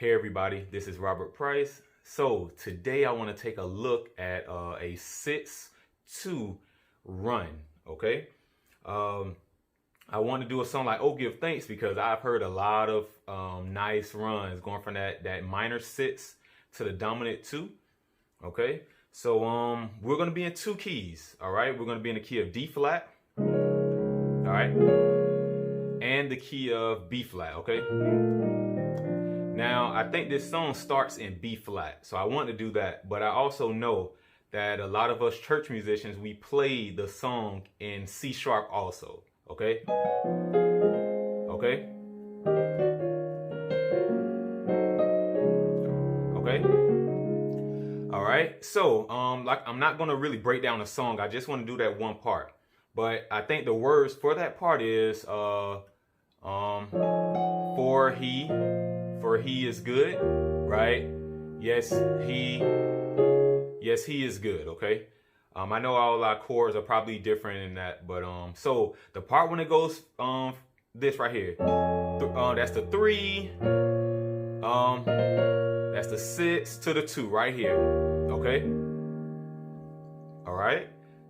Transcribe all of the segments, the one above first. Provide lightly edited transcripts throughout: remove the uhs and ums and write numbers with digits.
Hey everybody, this is Robert Price. So today I want to take a look at a 6/2 run, okay? I want to do a song like "Oh Give Thanks" because I've heard a lot of nice runs going from that minor 6 to the dominant 2, okay? So we're going to be in 2 keys, all right? We're going to be in the key of D flat, all right? And the key of B flat, okay? Now, I think this song starts in B flat, so I want to do that, but I also know that a lot of us church musicians, we play the song in C sharp also, okay? Okay? Okay? All right, so like I'm not gonna really break down the song, I just want to do that one part. But I think the words for that part is for he is good, right? Yes, he is good, okay? I know all our chords are probably different in that, but so the part when it goes this right here, that's the 3, that's the 6 to the 2 right here, okay? All right,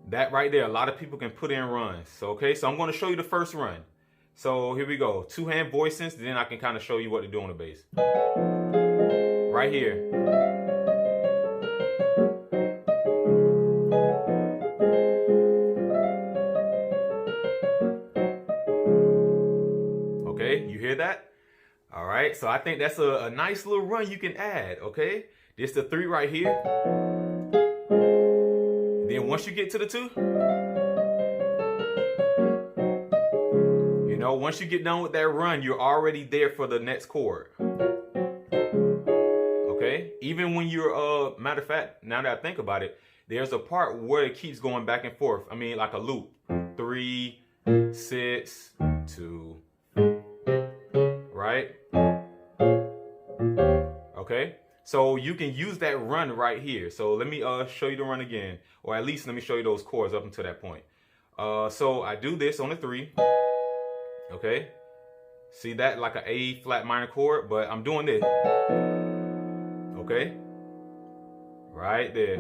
that right there, a lot of people can put in runs. So okay, so I'm going to show you the first run. So here we go, 2-hand voicings, then I can kind of show you what to do on the bass. Right here. Okay, you hear that? All right, so I think that's a nice little run you can add, okay? This the 3 right here. Then once you get to the 2, you know, once you get done with that run, you're already there for the next chord. Okay? Even when you're, matter of fact, now that I think about it, there's a part where it keeps going back and forth. I mean, like a loop. 3, 6, 2. Right? Okay? So you can use that run right here. So let me show you the run again. Or at least let me show you those chords up until that point. So I do this on the 3. Okay? See that? Like an A flat minor chord, but I'm doing this. Okay? Right there.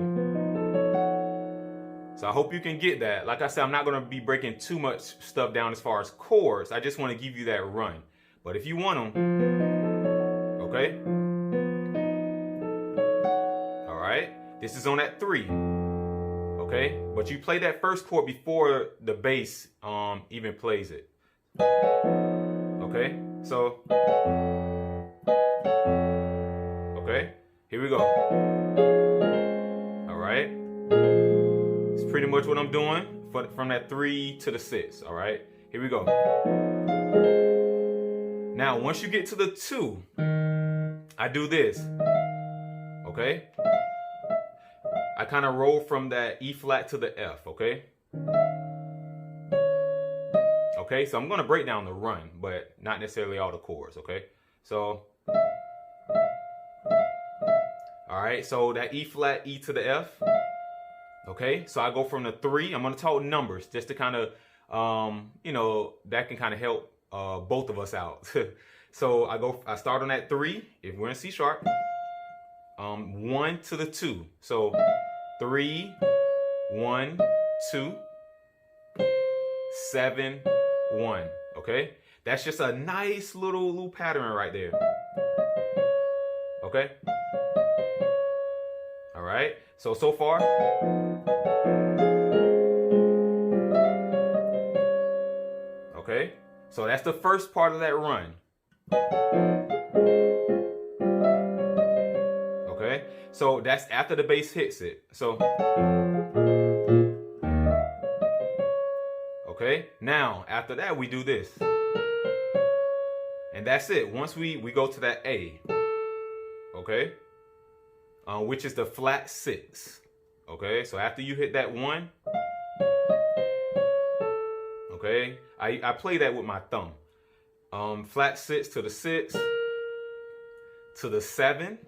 So I hope you can get that. Like I said, I'm not going to be breaking too much stuff down as far as chords. I just want to give you that run. But if you want them, okay? All right? This is on that 3. Okay? But you play that first chord before the bass even plays it. Okay? So, okay? Here we go. All right? It's pretty much what I'm doing from that 3 to the 6. All right? Here we go. Now, once you get to the 2, I do this. Okay? I kind of roll from that E flat to the F, okay? Okay, so I'm going to break down the run, but not necessarily all the chords, okay? So, all right, so that E flat, E to the F, okay? So I go from the 3, I'm going to talk numbers just to kind of, you know, that can kind of help both of us out. So I start on that 3, if we're in C sharp, 1 to the 2. So 3, 1, 2, 7, 1. Okay, that's just a nice little pattern right there. Okay. All right. So far. Okay. So that's the first part of that run. Okay. So that's after the bass hits it. So. Okay, now after that we do this. And that's it. Once we go to that A, okay, which is the flat 6. Okay, so after you hit that 1, okay, I play that with my thumb. Flat 6 to the 6, to the 7.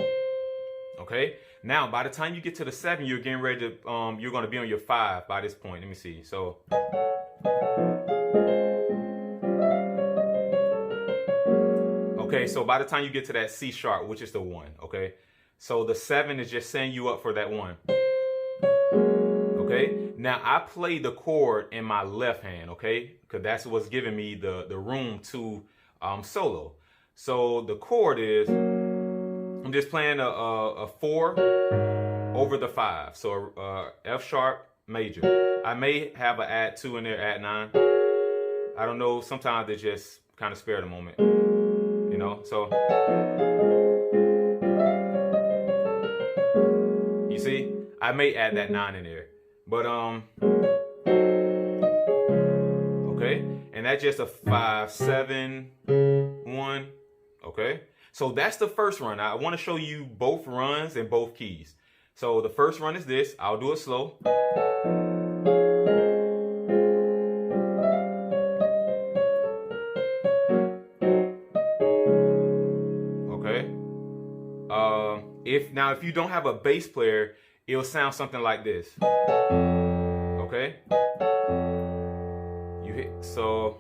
Okay, now by the time you get to the 7, you're getting ready to, you're going to be on your 5 by this point. Let me see. So. Okay, Okay, so by the time you get to that C sharp, which is the 1, okay? So the 7 is just setting you up for that 1. Okay, now I play the chord in my left hand, okay? Because that's what's giving me the room to solo. So the chord is, I'm just playing a 4 over the 5. So F sharp major. I may have an add 2 in there, add 9. I don't know, sometimes they just kind of spare the moment, you know? So, you see, I may add that 9 in there. But, okay, and that's just a 5, 7, 1, okay? So that's the first run. I want to show you both runs and both keys. So the first run is this. I'll do it slow. Okay. If you don't have a bass player, it'll sound something like this. Okay? You hit, so.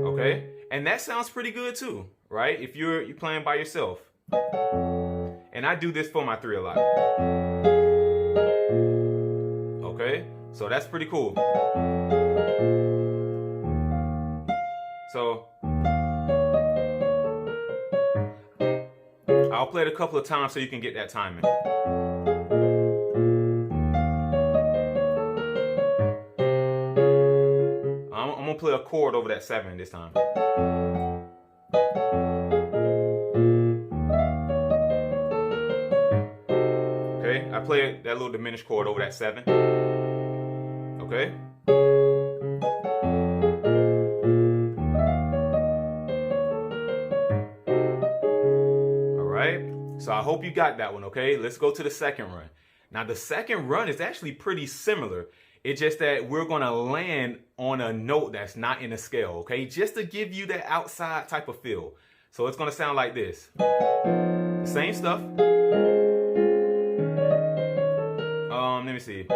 Okay? And that sounds pretty good too, right? If you're playing by yourself. And I do this for my 3 a lot. Okay? So that's pretty cool. So I'll play it a couple of times so you can get that timing. I'm gonna play a chord over that 7 this time. Okay, I play that little diminished chord over that 7. Okay. So I hope you got that one, okay? Let's go to the second run. Now the second run is actually pretty similar. It's just that we're gonna land on a note that's not in a scale, okay? Just to give you that outside type of feel. So it's gonna sound like this. The same stuff. Let me see.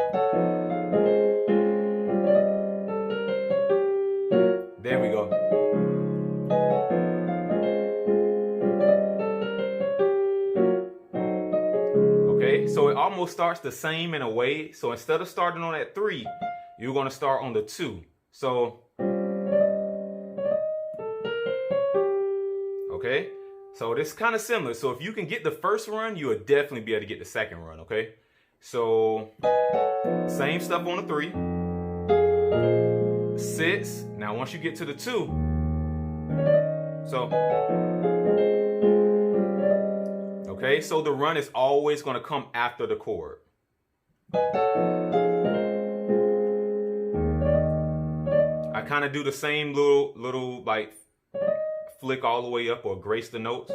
There we go. So it almost starts the same in a way. So instead of starting on that 3, you're going to start on the 2. So, okay. So this is kind of similar. So if you can get the first run, you'll definitely be able to get the second run, okay? So same stuff on the 3. 6. Now once you get to the 2, so... Okay, so the run is always going to come after the chord. I kind of do the same little like flick all the way up or grace the notes.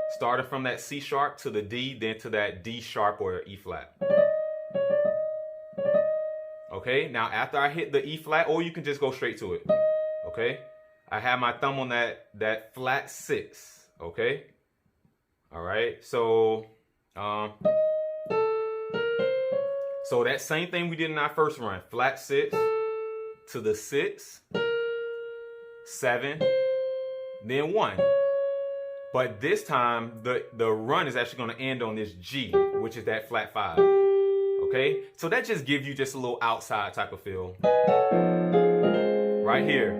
Starting from that C sharp to the D, then to that D sharp or E flat. Okay, now after I hit the E flat, or you can just go straight to it. Okay, I have my thumb on that flat 6. Okay. All right, so that same thing we did in our first run, flat 6 to the 6, 7, then 1. But this time, the run is actually going to end on this G, which is that flat 5. Okay, so that just gives you just a little outside type of feel. Right here.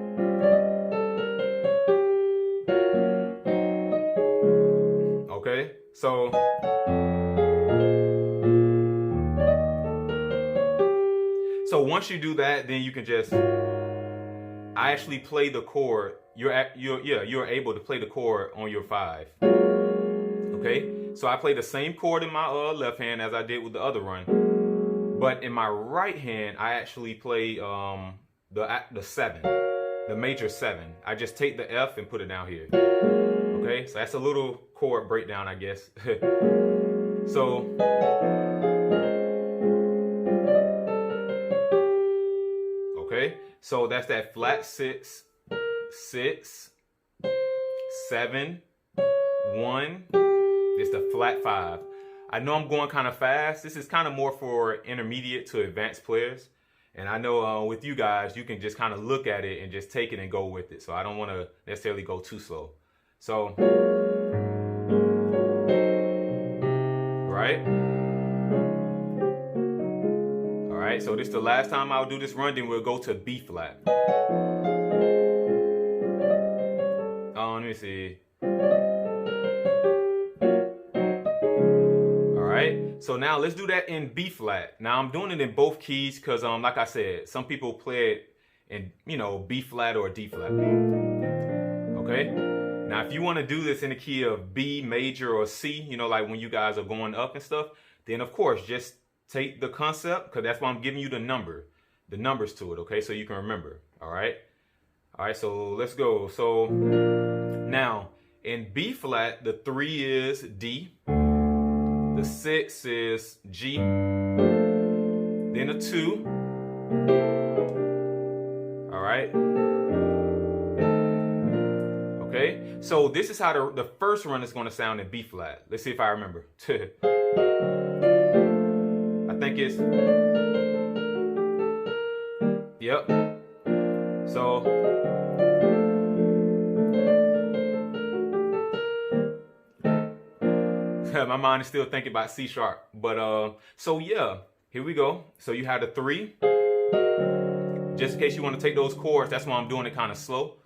Okay, so once you do that, then you can just actually play the chord. You're able to play the chord on your 5. Okay, so I play the same chord in my left hand as I did with the other run, but in my right hand I actually play the 7, the major 7. I just take the F and put it down here. Okay, so that's a little chord breakdown, I guess. So, okay, so that's that flat 6, 6, 7, 1. It's the flat 5. I know I'm going kind of fast. This is kind of more for intermediate to advanced players. And I know with you guys, you can just kind of look at it and just take it and go with it. So I don't want to necessarily go too slow. So, right? All right, so this is the last time I'll do this run, then we'll go to B flat. Let me see. So now let's do that in B flat. Now I'm doing it in both keys because like I said, some people play it in, you know, B flat or D flat. Okay? Now if you want to do this in the key of B major or C, you know, like when you guys are going up and stuff, then of course just take the concept, because that's why I'm giving you the numbers to it, okay? So you can remember. All right, so let's go. So now in B flat, the 3 is D. The 6 is G, then a 2, all right, okay, so this is how the first run is going to sound in B flat. Let's see if I remember. I think it's, yep, so, my mind is still thinking about C sharp, but so yeah, here we go. So you have the 3. Just in case you want to take those chords, that's why I'm doing it kind of slow.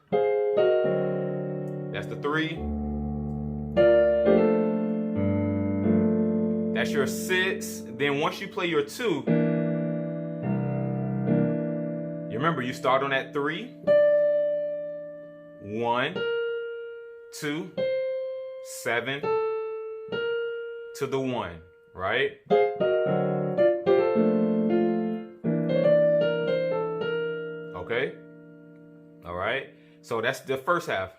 That's the 3. That's your 6. Then once you play your 2, you remember you start on that 3. 1, 2, 7. To the 1, right? Okay? All right? So that's the first half.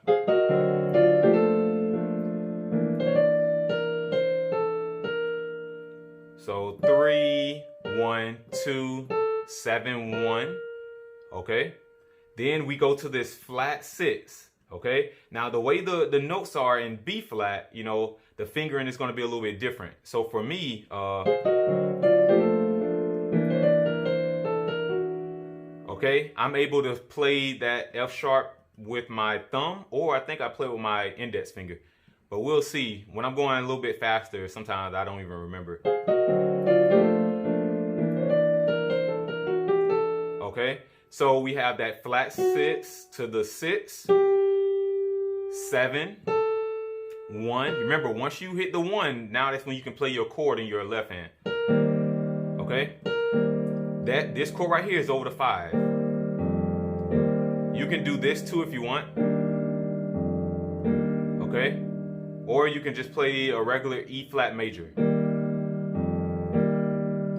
So 3, 1, 2, 7, 1. Okay? Then we go to this flat 6. Okay? Now the way the notes are in B flat, you know, the fingering is going to be a little bit different. So for me, okay, I'm able to play that F sharp with my thumb, or I think I play with my index finger. But we'll see. When I'm going a little bit faster, sometimes I don't even remember. Okay, so we have that flat 6 to the 6, 7, 1. Remember, once you hit the 1, now that's when you can play your chord in your left hand. Okay? This chord right here is over the 5. You can do this too if you want. Okay? Or you can just play a regular E flat major.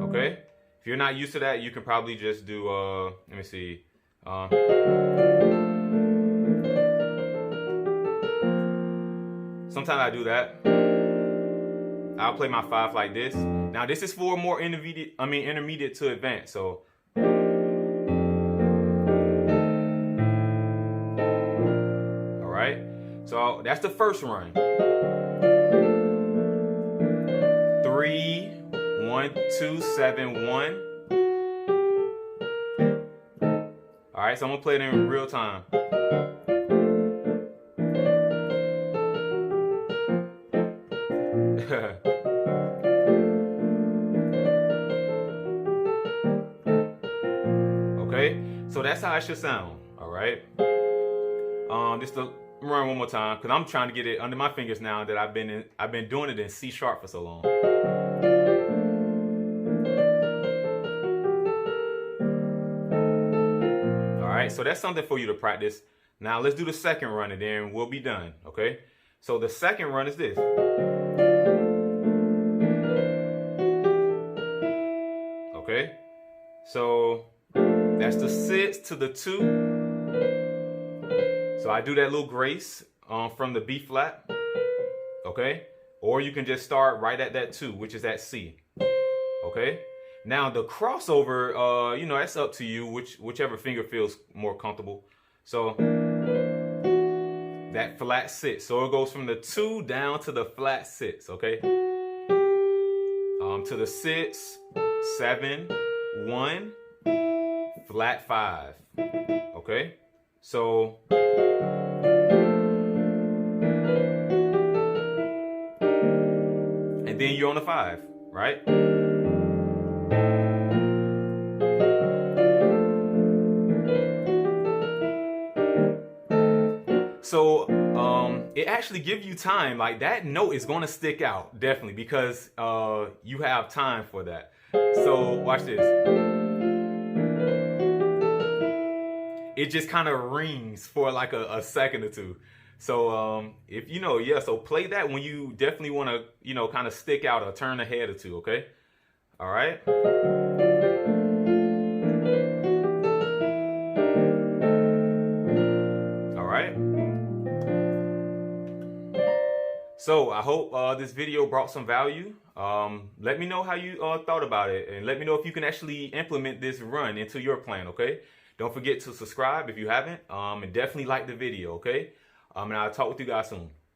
Okay? If you're not used to that, you can probably just do let me see. Sometimes I do that. I'll play my 5 like this. Now this is for more intermediate to advanced. So all right. So that's the first run. 3, 1, 2, 7, 1. All right. So I'm gonna play it in real time. Okay, so that's how it should sound. All right. Just to run one more time, because I'm trying to get it under my fingers now that I've been doing it in C sharp for so long. All right, so that's something for you to practice. Now let's do the second run and then we'll be done. Okay, so the second run is this. Okay, so that's the 6 to the 2. So I do that little grace from the B flat. Okay, or you can just start right at that 2, which is at C. Okay, now the crossover, you know, that's up to you, whichever finger feels more comfortable. So that flat 6, so it goes from the 2 down to the flat 6. Okay, to the 6, 7, 1, flat 5. Okay, so and then you're on the 5, right? So it actually gives you time. Like that note is going to stick out definitely because you have time for that. So watch this. It just kind of rings for like a second or two. So if you know, yeah, so play that when you definitely want to, you know, kind of stick out or turn a head or two, okay? All right. All right. So I hope this video brought some value. Let me know how you thought about it, and let me know if you can actually implement this run into your plan, okay? Don't forget to subscribe if you haven't, and definitely like the video, okay? And I'll talk with you guys soon.